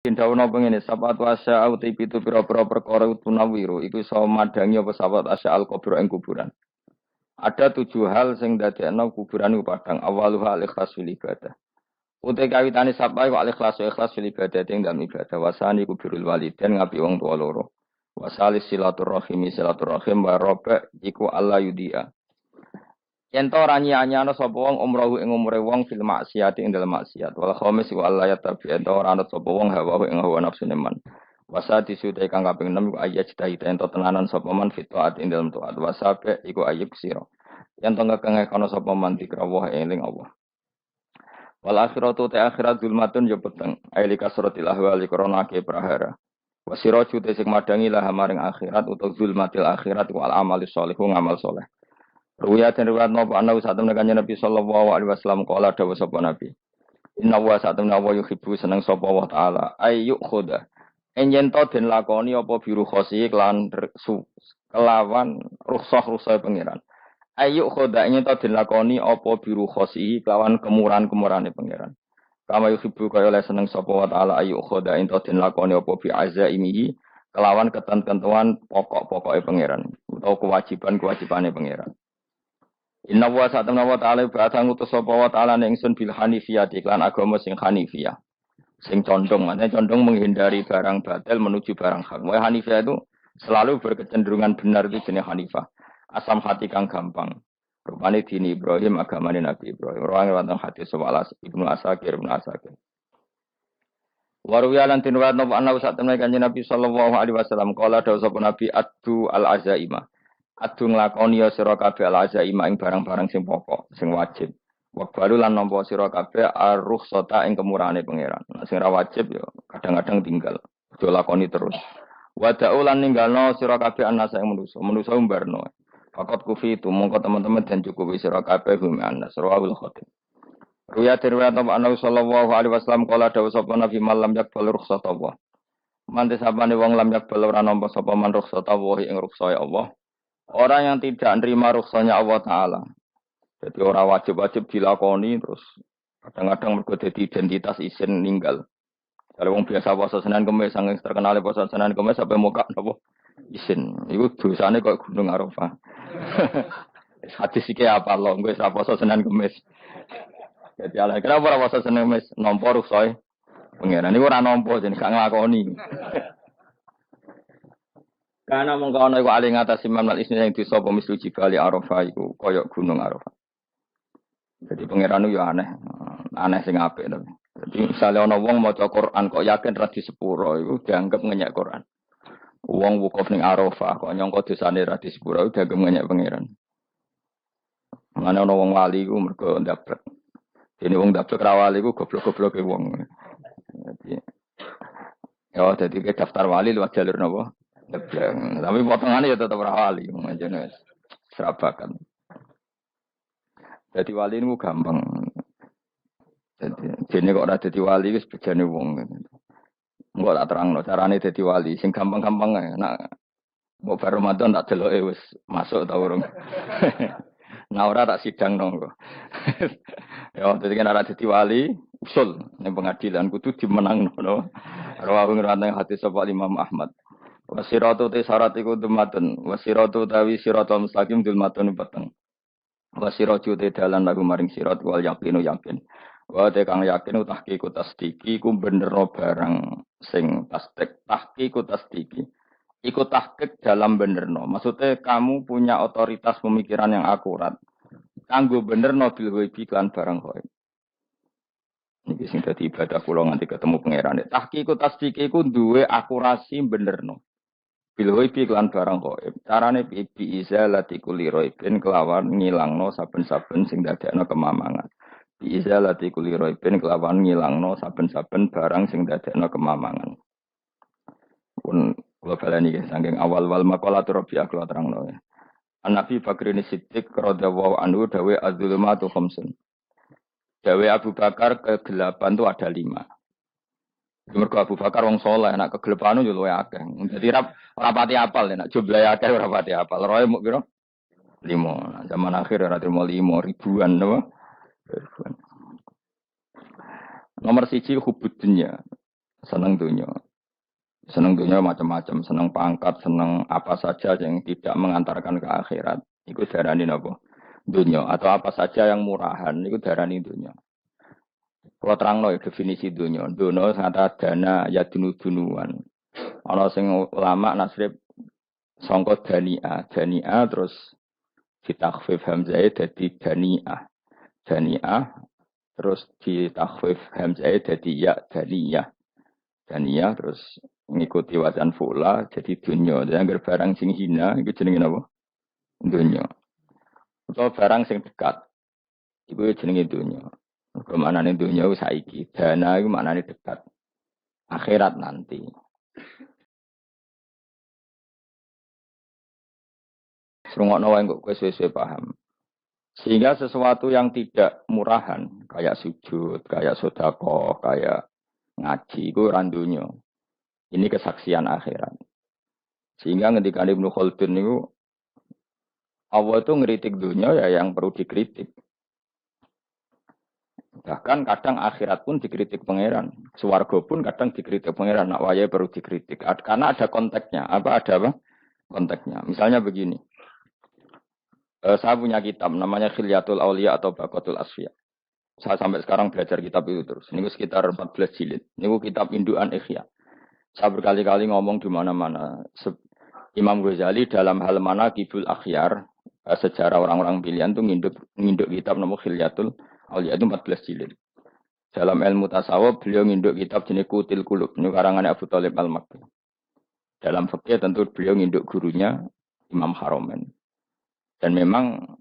Dawono pengene sapat wasa uti pitu pira-pira perkara tunawiru iku iso madangi apa sapat asa al kubur ing kuburan. Ada 7 hal sing dadekno kuburan iku padang awaluha al ikhlas fil ibadah. Uti kawitane sapa iku al ikhlas fil ibadah ing dalam ibadah wasani kubirul walidain ngapi wong tuwa loro. Wasalis silaturahim wa roba iku Allah yudia. Yen to ora nyia-nyiano sapa wong umrohu ing umure wong fil maksiat ing dalem maksiat. Wal khamis wa Allah ya tabi ento ora anut sapa wong hawa ing hawa nafsune man. Wasa disutai kang kaping 6 iku ayat cita-cita ento tenanan sapa man fit taat ing dalem taat. Wasabe iku ayat sira. Yen to ngekenge kono sapa man dikrawuh eling Allah. Wal akhiratu ta akhirat zulmatun ya peteng. Aili kasratil ahwali korona ke prahara. Wasira jute sing madangi lah maring akhirat utawa zulmatil akhirat wal amali sholihu ngamal saleh. Ruya dan riwayat nopo ana saat temen kanjeng Nabi sallallahu alaihi wasallam kala dawuh sapa Nabi. Inna wa saat temen wa yuhibbu seneng sapa wa taala ayyuk khoda. Enjen to den lakoni apa biru khosi kelawan rukhsah pangeran. Ayyuk khoda enjen to den lakoni apa biru khosi kelawan kemurahan-kemurahane pangeran. Kama yuhibbu kaya oleh seneng sapa wa taala ayyuk khoda ento den lakoni apa bi azaimihi kelawan ketentuan pokok-pokoke pangeran utawa kewajiban-kewajibane pangeran. Inna wa sa'atana wa ta'ala ba'atha ngutus sapa wa ta'ala ning ingsun bil hanifiyah iklan agama sing hanifiyah. Sing condong, maknanya condong menghindari barang batil menuju barang hak. Wa hanifiyah itu selalu berkecenderungan benar itu jenis hanifah. Asam hati kang gampang. Rupane dini Ibrahim agamane Nabi Ibrahim. Orang yang hati sewalas Ibnu Asakir. Waruya lan tinwat napa ana sak temen kanjeng Nabi sallallahu alaihi wasallam kala dawuh sapa Nabi addu al azaima. Adu nglakoni ya sira kabeh al-azaima ing barang-barang sing pokok, sing wajib. Wektu lan nampa sira kabeh ar-rukhsata ing kemurahane pangeran. Nah, sing ora wajib ya kadang-kadang tinggal. Aja lakoni terus. Wa da'ulan ninggalno sira kabeh anasa ing manusa umbarno. Fakot kufi itu mongko teman-teman dan cukupi sira kabeh hum anas rawul khatib. Ruya terwayat Nabi sallallahu alaihi wasallam kala dawuh sapa Nabi malam yakbal rukhsata Allah. Mante sapane wong lam yakbal ora nampa sapa man rukhsata Allah ing rukhsahe Allah. Orang yang tidak menerima rukhsahnya Allah Ta'ala. Jadi orang wajib-wajib dilakoni terus kadang-kadang mergo dadi identitas isin ninggal. Kalau wong biasa puasa Senin Kamis saking terkenal puasa Senin Kamis sampai muka napa isin. Iku dosane kok Gunung Arafah. Hadis iki apa lho gue ora puasa Senin Kamis. Jadi ala kenapa ora puasa Senin Kamis nampa rukhsah pengiran niku ora nampa jeneng gak nglakoni. Karena mengkono iku ali ngatasi mamlal isni yang disapa mislu jibali Arafah iku koyok gunung Arafah. Jadi pangeran yo aneh sing apik to. Jadi misalnya ana wong maca Quran kok yakin ra di sepuro iku dianggap ngenyek Quran. Wong wukuf ning Arafah kok nyangka dosane ra di sepuro dianggap ngenyek pangeran. Mane ana wong wali iku mergo ndablek. Dene wong ndablek ra wali iku goblok-gobloke wong. Jadi ke daftar wali lewat jalur napa? Tapi potongannya ya tetap wali, macamnya serabakan. Jadi wali ini gampang. Jadi kok ada jadi wali wis bejane wong. Enggak tak terangno carane jadi wali. Sing gampang-gampang ae. Nak mau bar Ramadan tak deloke wis masuk ta urung. Nah ora tak sidang nongko. Ya jadi kan ada jadi wali usul ning pengadilan kudu dimenangno. Rawahu ngene hati sapa Imam Ahmad. Wasiratu te syarat iku dumatun. Wasiratu tawi siratul mustaqim dumatun peteng. Wasiratu te dalan lagu maring sirat wal yakinu yakin. Wa te kang yakin tahqiqu tasdiki ku benerno barang sing tahqiqu tasdiki. Iku tahqiq dalam benerno. Maksudnya kamu punya otoritas pemikiran yang akurat. Kanggo benerno bil ghaibi kan barang ghaib. Niki sing dadi ibadah kula nganti ketemu pangeran. Tahqiqu tasdiki ku duwe akurasi benerno. Bilhoibi kelan barang gaib. Carane bi izalati kulli raibin kelawan ngilangno saben-saben sing dadekno kemamangan. Bi izalati kulli raibin kelawan ngilangno saben-saben barang sing dadekno kemamangan. Pun kula baleni nggih saking awal-awal makalah Rabi'ah kula terangno ya. An-Nabi Bakrin Siddiq radhiyallahu anhu dawe az-zulumatu khamsun. Dawe Abu Bakar kegelapan itu ada 5. Mergo Abu Bakar wong saleh, nek kegelapan yo luwe akeh. Dadi rapati apal nek jumlahe akeh ora pati apal. Roe muk piro? 5. Zaman akhir ora trimo 5 ribuan napa? Ribuan. Nomor 1 hubud dunya. seneng dunia. Seneng dunia macam-macam, seneng pangkat, seneng apa saja yang tidak mengantarkan ke akhirat. Iku darani napa? Dunia atau apa saja yang murahan iku darani dunia. Kalau terangno ya definisi dunia. Dunia kata dana ya dunu-dunuan. Ana sing ulama nasrib sangka dania, dania terus ditakhfif hamzah dadi daniah. Daniah terus ditakhfif hamzah dadi ya daniyah. Daniyah terus ngikuti wazan fula jadi dunya. Dan anggar barang sing hina iku jenenge napa? Dunya. Utawa barang sing dekat iku jenenge dunya. Kemanane dunya iku saiki. Dana iku maknane dekat. Akhirat nanti. Serungokno wae kok kowe suwe-suwe paham. Sehingga sesuatu yang tidak murahan, kayak sujud, kayak sodako, kayak ngaji, itu randunya. Ini kesaksian akhirat. Sehingga ketika Ibnu Khaldun itu, Allah itu ngeritik dunia ya yang perlu dikritik. Bahkan kadang akhirat pun dikritik pangeran. Swarga pun kadang dikritik pangeran. Nak waya perlu dikritik. Karena ada konteksnya. Ada apa? Konteksnya. Misalnya begini. Saya punya kitab namanya Khilyatul Auliya atau Baqatul Asfiya. Saya sampai sekarang belajar kitab itu terus. Ini sekitar 14 jilid. Ini kitab Induan Ikhya. Saya berkali-kali ngomong di mana-mana. Imam Ghazali dalam hal mana Kibul Akhyar, sejarah orang-orang pilihan itu nginduk kitab nama Khilyatul Auliya itu 14 jilid. Dalam ilmu tasawuf beliau nginduk kitab jenis Kutil Qulub. Ini karangan Abu Thalib Al-Makki. Dalam fikih tentu beliau nginduk gurunya Imam Haromen. Dan memang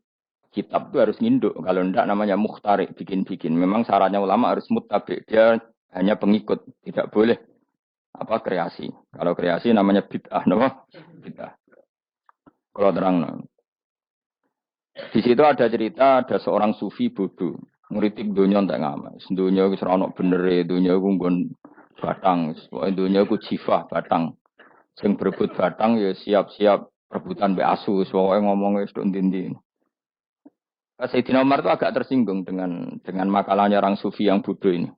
kitab itu harus nginduk. Kalau tidak namanya mukhtarik, bikin-bikin. Memang syaratnya ulama harus muttabi. Dia hanya pengikut. Tidak boleh kreasi. Kalau kreasi namanya bid'ah. Bid'ah. Kalau terang. Di situ ada cerita, ada seorang sufi bodoh. Ngeritik dunia tak ngamal. Dunia itu seronok bener. Dunia itu nggon batang. Dunia itu jifah batang. Sing berebut batang ya siap-siap rebutan be asu. Soalnya ngomongnya sudah dinding. Sayyidina Umar itu agak tersinggung dengan makalahnya orang sufi yang bodoh ini.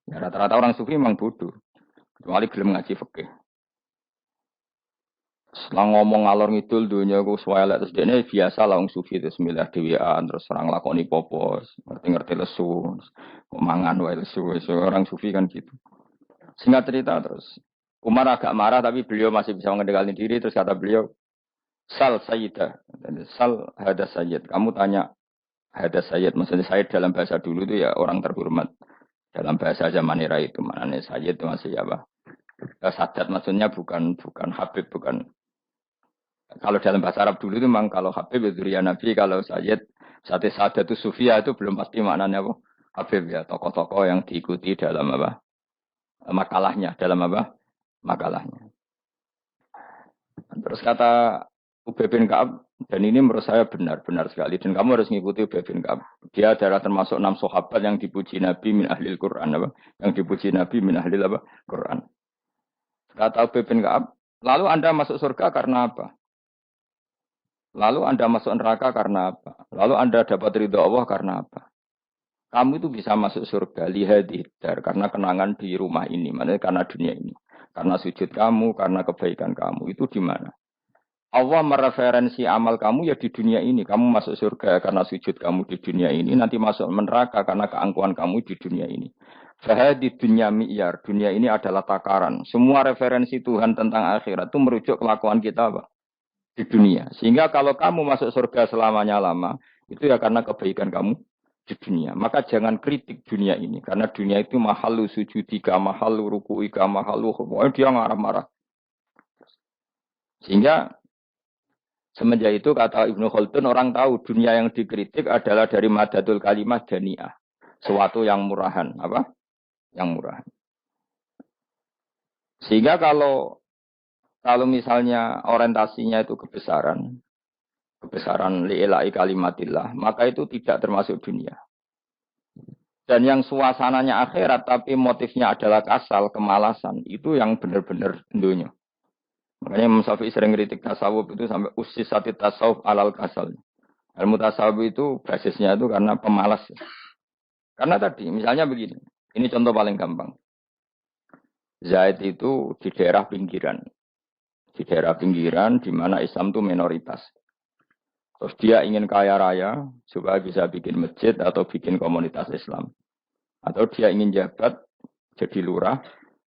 Ya, rata-rata orang sufi memang bodoh. Kecuali gelem ngaji fikih. Setelah ngomong ngalor ngidul dunia ku swelek terus dia biasa lah orang sufi terus milih dhewean terus orang lakoni popo, ngerti-ngerti lesu, mangan wae lesu. Orang sufi kan gitu. Singkat cerita terus Umar agak marah tapi beliau masih bisa mengendalikan diri terus kata beliau, Sal Sayyidah, Sal Hada Sayyid. Kamu tanya Hada Sayyid, maksudnya Sayyid dalam bahasa dulu itu ya orang terhormat. Dalam bahasa zaman era itu maknanya Sayyid itu masih apa? Sadat maksudnya bukan Habib, bukan. Kalau dalam bahasa Arab dulu itu memang kalau Habib itu ya Nabi, kalau Sayyid, Sadat itu Sufia itu belum pasti maknanya apa? Habib ya, tokoh-tokoh yang diikuti dalam apa? Makalahnya, dalam apa? Makalahnya. Terus kata Ubay bin Ka'ab, dan ini menurut saya benar sekali. Dan kamu harus mengikuti Ubay bin Ka'ab. Dia adalah termasuk 6 sahabat yang dipuji Nabi min ahlil Quran. Apa? Yang dipuji Nabi min ahlil apa? Quran. Kata Ubay bin Ka'ab, lalu Anda masuk surga karena apa? Lalu Anda masuk neraka karena apa? Lalu Anda dapat ridho Allah karena apa? Kamu itu bisa masuk surga, lihat karena kenangan di rumah ini. Maksudnya karena dunia ini. Karena sujud kamu, karena kebaikan kamu. Itu di mana? Allah mereferensi amal kamu ya di dunia ini. Kamu masuk surga karena sujud kamu di dunia ini. Nanti masuk neraka karena keangkuhan kamu di dunia ini. Fahadi dunia mi'yar. Dunia ini adalah takaran. Semua referensi Tuhan tentang akhirat itu merujuk kelakuan kita apa? Di dunia. Sehingga kalau kamu masuk surga selamanya lama, itu ya karena kebaikan kamu di dunia. Maka jangan kritik dunia ini. Karena dunia itu mahalu sujudika, mahalu ruku'ika, mahalu pokoknya dia marah-marah. Sehingga semenjak itu kata Ibnu Khaldun orang tahu dunia yang dikritik adalah dari madatul kalimat dani'ah. Suatu yang murahan. Apa? Yang murahan. Sehingga kalau misalnya orientasinya itu kebesaran li'ilai kalimatillah, maka itu tidak termasuk dunia. Dan yang suasananya akhirat tapi motifnya adalah kasal, kemalasan, itu yang benar-benar dunia. Makanya Imam Syafi'i sering kritik tasawuf itu sampai usis sati tasawuf alal kasal. Ilmu tasawuf itu basisnya itu karena pemalas. Karena tadi, misalnya begini, ini contoh paling gampang. Zaid itu di daerah pinggiran. Di daerah pinggiran di mana Islam itu minoritas. Terus dia ingin kaya raya supaya bisa bikin masjid atau bikin komunitas Islam. Atau dia ingin jabat jadi lurah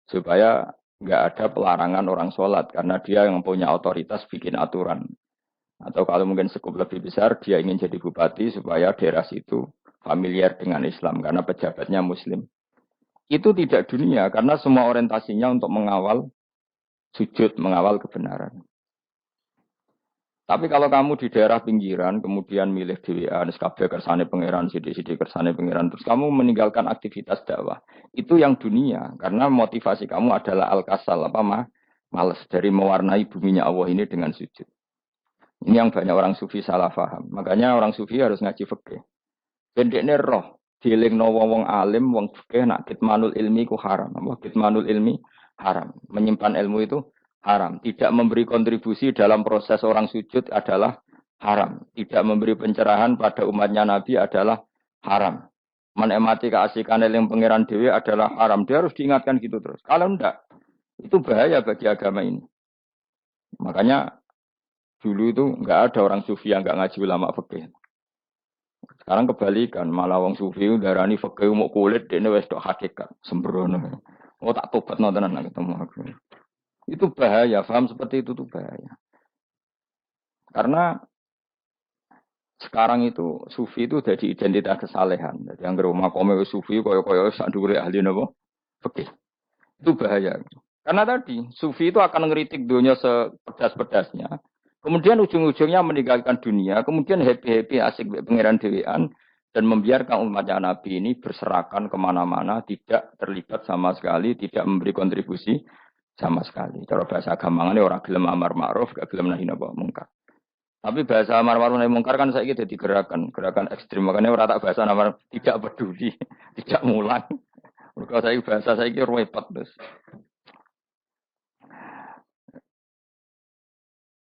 supaya nggak ada pelarangan orang sholat karena dia yang punya otoritas bikin aturan. Atau kalau mungkin skup lebih besar, dia ingin jadi bupati supaya daerah situ familiar dengan Islam karena pejabatnya Muslim. Itu tidak dunia karena semua orientasinya untuk mengawal sujud, mengawal kebenaran. Tapi kalau kamu di daerah pinggiran, kemudian milih DWA, SKB kersane pangeran, sidik-sidik kersane pangeran, terus kamu meninggalkan aktivitas dakwah. Itu yang dunia, karena motivasi kamu adalah al-kasal, males dari mewarnai buminya Allah ini dengan sujud. Ini yang banyak orang sufi salah paham. Makanya orang sufi harus ngaji fikih. Pendeknya roh, dilingno wong alim, wong fikih, nak kitmanul ilmi ku haram. Kitmanul ilmi haram. Menyimpan ilmu itu haram. Tidak memberi kontribusi dalam proses orang sujud adalah haram. Tidak memberi pencerahan pada umatnya Nabi adalah haram. Menikmati keasikan yang pangeran dewi adalah haram. Dia harus diingatkan gitu terus. Kalau enggak, itu bahaya bagi agama ini. Makanya dulu itu enggak ada orang sufi yang enggak ngaji ulama fikih. Sekarang kebalikan, malah wong sufi darani fikih mau kulit dene wis tok hakikat, sembrono. Oh tak tobat nontonan ketemu aku. Itu bahaya, paham seperti itu tuh bahaya. Karena sekarang itu sufi itu jadi identitas kesalehan. Jadi yang rumah kome sufi koyo-koyo sak dhuwure ahli napa? Fikih. Itu bahaya. Karena tadi sufi itu akan ngeritik dunia sepedas-pedasnya. Kemudian ujung-ujungnya meninggalkan dunia, kemudian happy-happy asik pangeran dewean dan membiarkan umatnya Nabi ini berserakan kemana-mana, tidak terlibat sama sekali, tidak memberi kontribusi sama sekali. Cara bahasa gampangane orang gelem amar ma'ruf, gak gelem nahi napa mungkar. Tapi bahasa amar ma'ruf nahi mungkar kan saiki dadi gerakan ekstrim. Makanya ora tak bahasa amar tidak peduli, tidak mulang. Mergo saiki bahasa saiki repot terus.